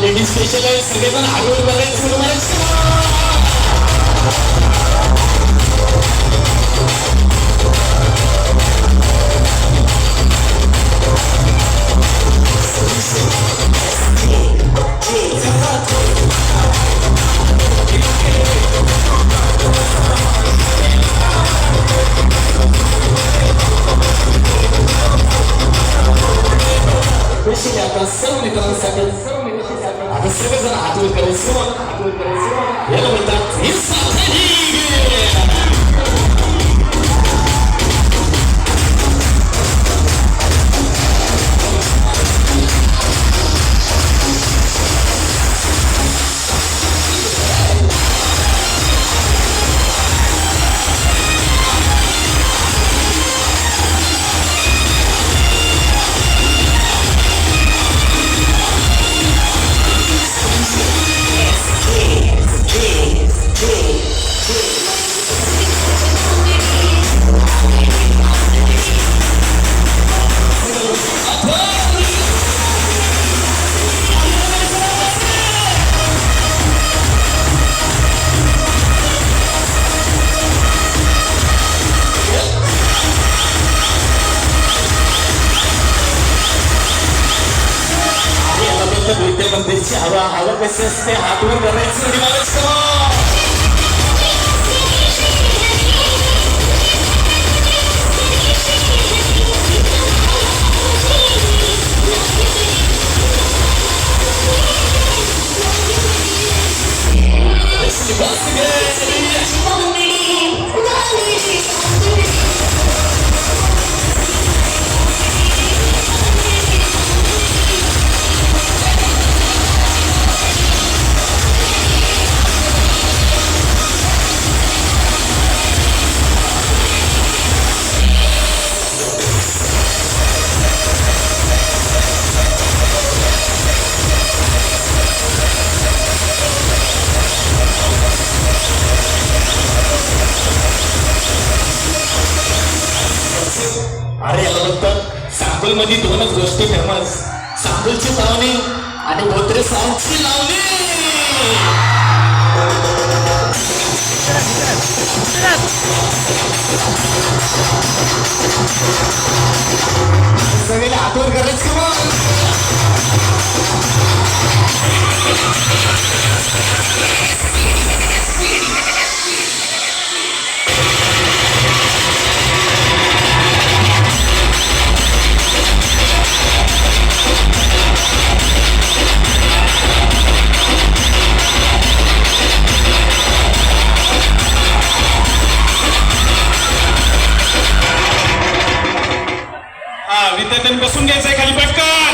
Ladies special आहे सगळेजण हाडून बघायचं सुरू करायचं आता सर्व मित्रांसाठी आता सगळेजण हातवर करायचं याला म्हणतात विद्यामंदिरची हवा हवा कशी असते हातवर करायचं अरे सांगोल मध्ये दोनच गोष्टी फेमस सांगोलची लावणी आणि बोत्रे साऊंडची लावणी सगळे हातवर करायचं विद्यार्थ्यांनी बसून घ्यायचंय खाली पटकन.